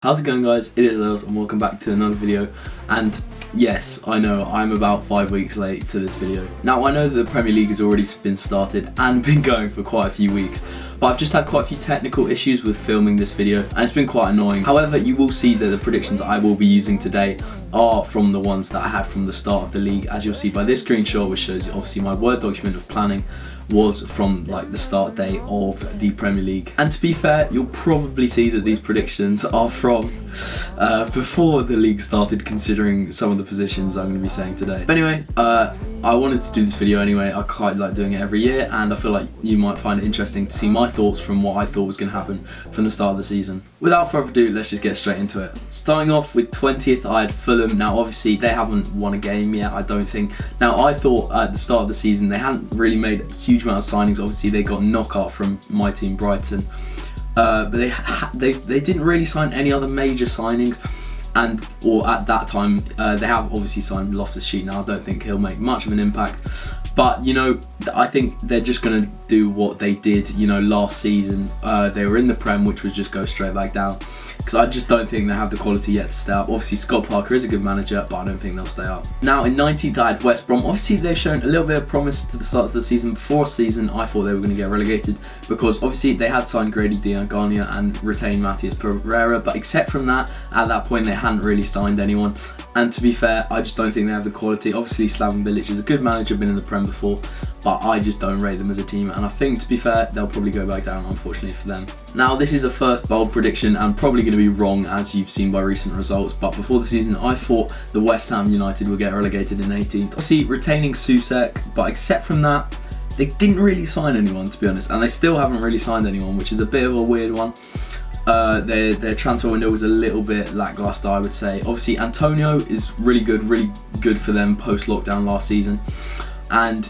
How's it going, guys? It is Els and welcome back to another video. And yes, I know I'm about 5 weeks late to this video. Now I know that the Premier League has already been started and been going for quite a few weeks, but I've just had quite a few technical issues with filming this video and it's been quite annoying. However, you will see that the predictions I will be using today are from the ones that I had from the start of the league, as you'll see by this screenshot, which shows obviously my Word document of planning was from like the start date of the Premier League. And to be fair, you'll probably see that these predictions are from before the league started, considering some of the positions I'm going to be saying today. But anyway, I wanted to do this video anyway. I quite like doing it every year and I feel like you might find it interesting to see my thoughts from what I thought was going to happen from the start of the season. Without further ado, let's just get straight into it. Starting off with 20th, I had Fulham. Now obviously they haven't won a game yet, I don't think. Now I thought at the start of the season they hadn't really made a huge amount of signings. Obviously they got a knockout from my team Brighton, but they didn't really sign any other major signings. Or at that time, they have obviously signed Loftus-Cheek. Now I don't think he'll make much of an impact, but you know, I think they're just going to do what they did, you know, last season. They were in the Prem, which was just go straight back down, because I just don't think they have the quality yet to stay up. Obviously Scott Parker is a good manager, but I don't think they'll stay up. Now in 19th I had West Brom. Obviously they've shown a little bit of promise to the start of the season. Before season I thought they were going to get relegated, because obviously they had signed Grady Diangana and retained Matheus Pereira, but except from that, at that point they hadn't really signed anyone. And to be fair, I just don't think they have the quality. Obviously Slaven Bilic is a good manager, been in the Prem before, but I just don't rate them as a team, and I think, to be fair, they'll probably go back down, unfortunately for them. Now this is a first bold prediction and probably going to be wrong, as you've seen by recent results, but before the season I thought the West Ham United would get relegated in 18th. Obviously retaining Soucek, but except from that, they didn't really sign anyone, to be honest, and they still haven't really signed anyone, which is a bit of a weird one. Their transfer window was a little bit lackluster, I would say. Obviously Antonio is really good for them post-lockdown last season, and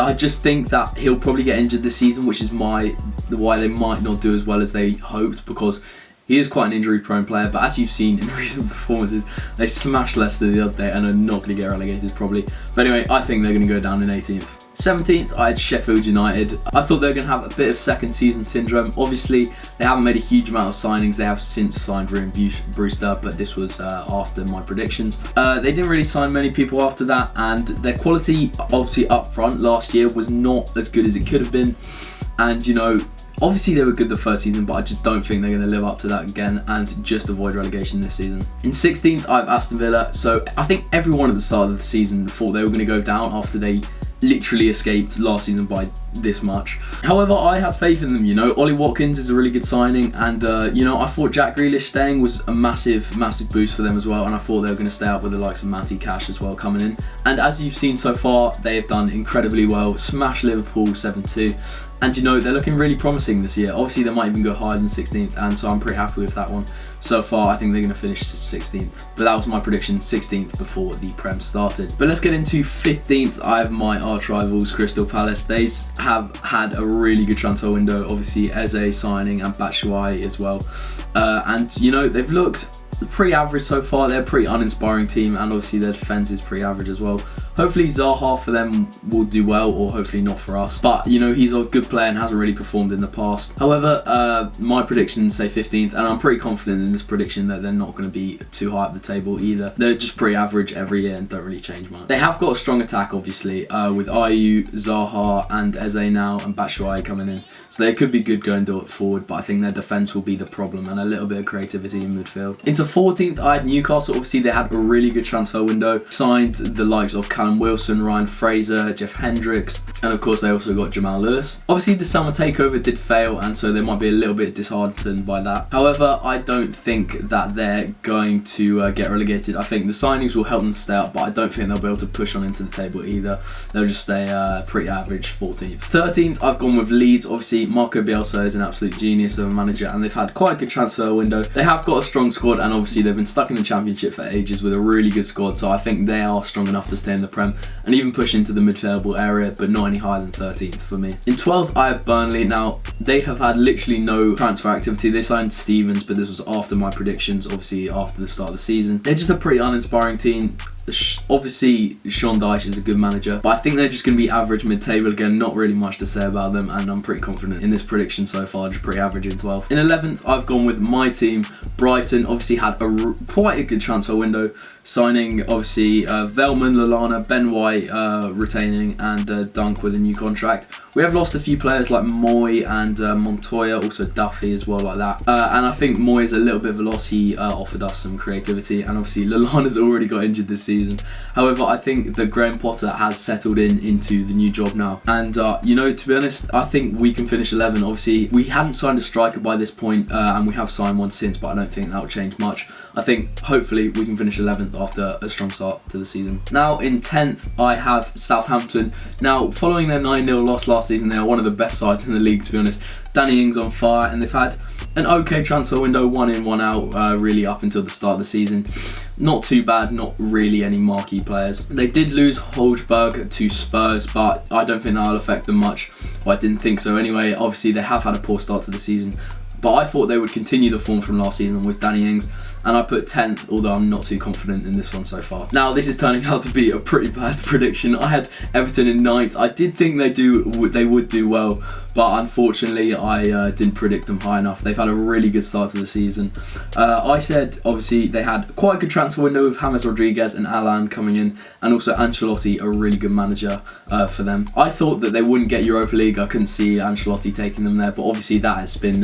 I just think that he'll probably get injured this season, which is why they might not do as well as they hoped, because he is quite an injury-prone player. But as you've seen in recent performances, they smashed Leicester the other day and are not going to get relegated probably. But anyway, I think they're going to go down in 18th. 17th, I had Sheffield United. I thought they were going to have a bit of second season syndrome. Obviously, they haven't made a huge amount of signings. They have since signed Ryan Brewster, but this was after my predictions. They didn't really sign many people after that, and their quality, obviously up front last year, was not as good as it could have been. And you know, obviously they were good the first season, but I just don't think they're going to live up to that again and just avoid relegation this season. In 16th, I have Aston Villa. So I think everyone at the start of the season thought they were going to go down after they literally escaped last season by this much. However, I had faith in them. You know, Ollie Watkins is a really good signing, and you know, I thought Jack Grealish staying was a massive boost for them as well, and I thought they were going to stay up with the likes of Matty Cash as well coming in. And as you've seen so far, they have done incredibly well. Smashed Liverpool 7-2. And you know, they're looking really promising this year. Obviously they might even go higher than 16th, and so I'm pretty happy with that one. So far I think they're going to finish 16th. But that was my prediction, 16th before the Prem started. But let's get into 15th. I have my arch rivals Crystal Palace. They have had a really good transfer window. Obviously Eze signing and Batshuayi as well. And you know, they've looked pretty average so far. They're a pretty uninspiring team, and obviously their defence is pretty average as well. Hopefully Zaha for them will do well, or hopefully not for us. But you know, he's a good player and hasn't really performed in the past. However, my predictions say 15th, and I'm pretty confident in this prediction that they're not going to be too high up the table either. They're just pretty average every year and don't really change much. They have got a strong attack, obviously, with Ayew, Zaha and Eze now, and Batshuayi coming in. So they could be good going forward, but I think their defence will be the problem, and a little bit of creativity in midfield. Into 14th, I had Newcastle. Obviously they had a really good transfer window. Signed the likes of Callum Wilson, Ryan Fraser, Jeff Hendricks, and of course they also got Jamal Lewis. Obviously the summer takeover did fail, and so they might be a little bit disheartened by that. However, I don't think that they're going to get relegated. I think the signings will help them stay up, but I don't think they'll be able to push on into the table either. They'll just stay pretty average, 14th. 13th, I've gone with Leeds. Obviously Marco Bielsa is an absolute genius of a manager, and they've had quite a good transfer window. They have got a strong squad, and obviously they've been stuck in the Championship for ages with a really good squad, so I think they are strong enough to stay in the Prem and even push into the mid-table area, but not any higher than 13th for me. In 12th, I have Burnley. Now, they have had literally no transfer activity. They signed Stevens, but this was after my predictions, obviously after the start of the season. They're just a pretty uninspiring team. Obviously, Sean Dyche is a good manager, but I think they're just going to be average mid-table again. Not really much to say about them, and I'm pretty confident in this prediction so far. Just pretty average in 12th. In 11th, I've gone with my team, Brighton. Obviously had quite a good transfer window, signing obviously Veltman, Lallana, Ben White retaining, and Dunk with a new contract. We have lost a few players like Moy and Montoya, also Duffy as well like that. And I think Moy is a little bit of a loss. He offered us some creativity, and obviously Lallana's already got injured this season. However, I think that Graham Potter has settled into the new job now. And, you know, to be honest, I think we can finish 11. Obviously, we hadn't signed a striker by this point, and we have signed one since, but I don't think that'll change much. I think, hopefully, we can finish 11th after a strong start to the season. Now, in 10th, I have Southampton. Now, following their 9-0 loss last season, they are one of the best sides in the league, to be honest. Danny Ings on fire, and they've had an okay transfer window, one in, one out, really up until the start of the season. Not too bad, not really any marquee players. They did lose Holmberg to Spurs, but I don't think that'll affect them much. Well, I didn't think so anyway. Obviously, they have had a poor start to the season, but I thought they would continue the form from last season with Danny Ings, and I put 10th, although I'm not too confident in this one so far. Now, this is turning out to be a pretty bad prediction. I had Everton in 9th. I did think they would do well, but unfortunately, I didn't predict them high enough. They've had a really good start to the season. I said, obviously, they had quite a good transfer window with James Rodriguez and Alan coming in, and also Ancelotti, a really good manager for them. I thought that they wouldn't get Europa League. I couldn't see Ancelotti taking them there, but obviously that has been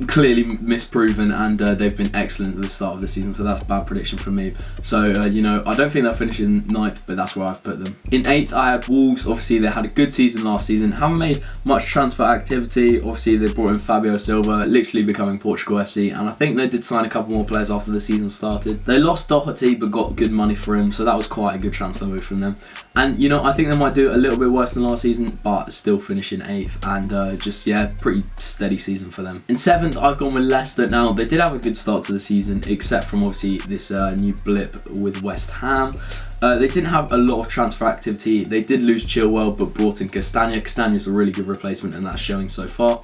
clearly misproven, and they've been excellent at the start of the season, so that's a bad prediction from me. So, you know, I don't think they'll finish in 9th, but that's where I've put them. In 8th, I had Wolves. Obviously, they had a good season last season, haven't made much transfer activity. Obviously, they brought in Fabio Silva, literally becoming Portugal FC, and I think they did sign a couple more players after the season started. They lost Doherty, but got good money for him, so that was quite a good transfer move from them. And, you know, I think they might do a little bit worse than last season, but still finish in 8th, and just, yeah, pretty steady season for them. In 7th, I've gone with Leicester. Now, they did have a good start to the season, except from obviously this new blip with West Ham. They didn't have a lot of transfer activity. They did lose Chilwell, but brought in Castagna. Castagna's a really good replacement, and that's showing so far.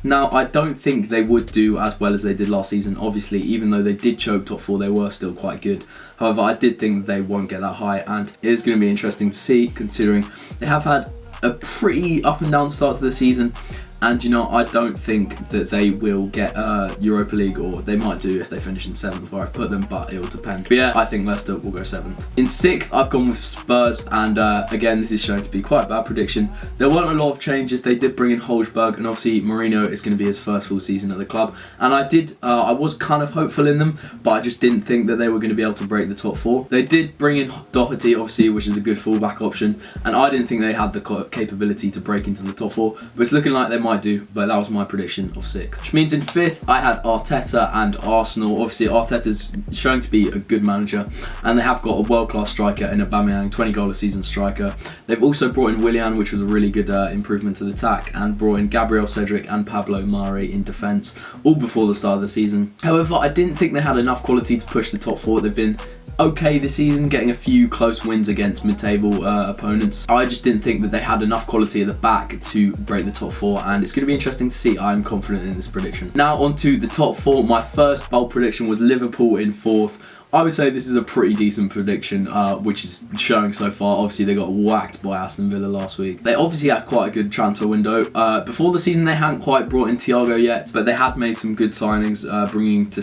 Now, I don't think they would do as well as they did last season. Obviously, even though they did choke top 4, they were still quite good. However, I did think they won't get that high, and it is going to be interesting to see, considering they have had a pretty up and down start to the season. And, you know, I don't think that they will get Europa League, or they might do if they finish in 7th where I've put them, but it will depend. But yeah, I think Leicester will go 7th. In 6th, I've gone with Spurs, and again, this is showing to be quite a bad prediction. There weren't a lot of changes. They did bring in Holmberg, and obviously Mourinho is going to be his first full season at the club. And I was kind of hopeful in them, but I just didn't think that they were going to be able to break the top 4. They did bring in Doherty, obviously, which is a good fullback option, and I didn't think they had the capability to break into the top 4, but it's looking like they might do, but that was my prediction of 6th. Which means in 5th, I had Arteta and Arsenal. Obviously, Arteta's showing to be a good manager, and they have got a world-class striker in Aubameyang, 20-goal-a-season striker. They've also brought in Willian, which was a really good improvement to the attack, and brought in Gabriel Cedric and Pablo Mari in defence, all before the start of the season. However, I didn't think they had enough quality to push the top 4. They've been okay this season, getting a few close wins against mid-table opponents. I just didn't think that they had enough quality at the back to break the top 4, and it's going to be interesting to see. I'm confident in this prediction. Now on to the top 4. My first bold prediction was Liverpool in 4th. I would say this is a pretty decent prediction, which is showing so far. Obviously, they got whacked by Aston Villa last week. They obviously had quite a good transfer window. Before the season, they hadn't quite brought in Thiago yet, but they had made some good signings, bringing to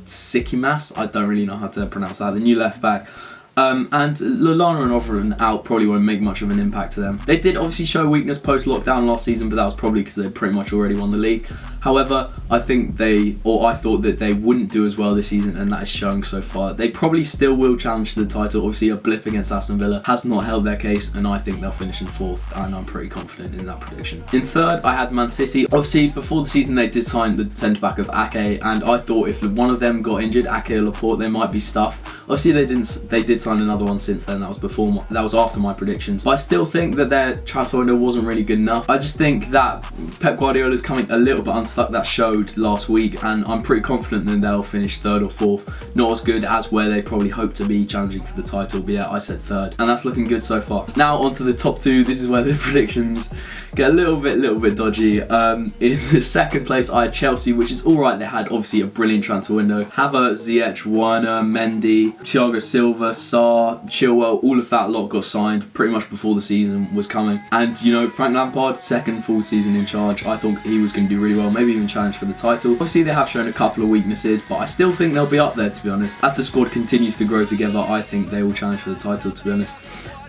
Sikimas, I don't really know how to pronounce that, the new left back. And Lallana and Overton out probably won't make much of an impact to them. They did obviously show weakness post-lockdown last season, but that was probably because they pretty much already won the league. However, I thought that they wouldn't do as well this season, and that is showing so far. They probably still will challenge the title. Obviously, a blip against Aston Villa has not held their case, and I think they'll finish in 4th, and I'm pretty confident in that prediction. In 3rd, I had Man City. Obviously, before the season, they did sign the centre-back of Ake, and I thought if one of them got injured, Ake or Laporte, they might be stuffed. Obviously, they did sign another one since then. That was after my predictions. But I still think that their transfer window wasn't really good enough. I just think that Pep Guardiola is coming a little bit unstuck. That showed last week, and I'm pretty confident that they'll finish 3rd or 4th. Not as good as where they probably hope to be challenging for the title, but yeah, I said 3rd, and that's looking good so far. Now on to the top 2. This is where the predictions get a little bit dodgy. In the second place, I had Chelsea, which is all right. They had obviously a brilliant transfer window. Havertz, Ziyech, Werner, Mendy, Thiago Silva, Sarr, Chilwell, all of that lot got signed pretty much before the season was coming. And you know, Frank Lampard, second full season in charge, I thought he was going to do really well, maybe even challenge for the title. Obviously, they have shown a couple of weaknesses, but I still think they'll be up there, to be honest. As the squad continues to grow together, I think they will challenge for the title, to be honest.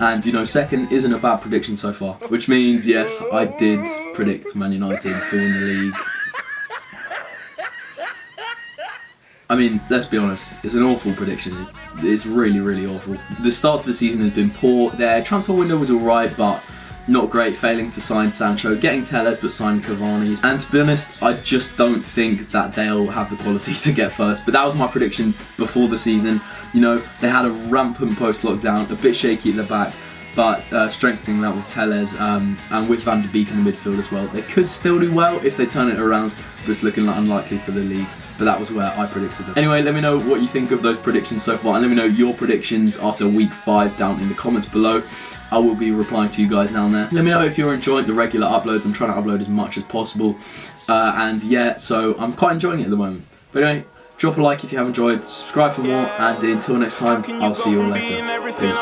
And you know, second isn't a bad prediction so far, which means yes, I did predict Man United to win the league. I mean, let's be honest, it's an awful prediction. It's really awful. The start of the season has been poor. Their transfer window was alright, but not great, failing to sign Sancho, getting Telles but signing Cavani. And to be honest, I just don't think that they'll have the quality to get first. But that was my prediction before the season. You know, they had a rampant post-lockdown, a bit shaky at the back, but strengthening that with Telles and with Van de Beek in the midfield as well. They could still do well if they turn it around, but it's looking unlikely for the league. But that was where I predicted them. Anyway, let me know what you think of those predictions so far, and let me know your predictions after week 5 down in the comments below. I will be replying to you guys down there. Let me know if you're enjoying the regular uploads. I'm trying to upload as much as possible. And yeah, so I'm quite enjoying it at the moment. But anyway, drop a like if you have enjoyed, subscribe for more, and until next time, I'll see you all later. Peace.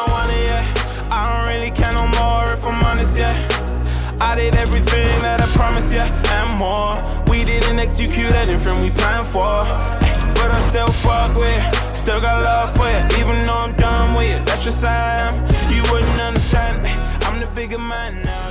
I don't really care no more if I'm honest, I did everything that I promised, and more. We didn't execute anything we planned for, but I still fuck with, still got love for you, even though I'm done with you. That's just how I am. You wouldn't understand. I'm the bigger man now.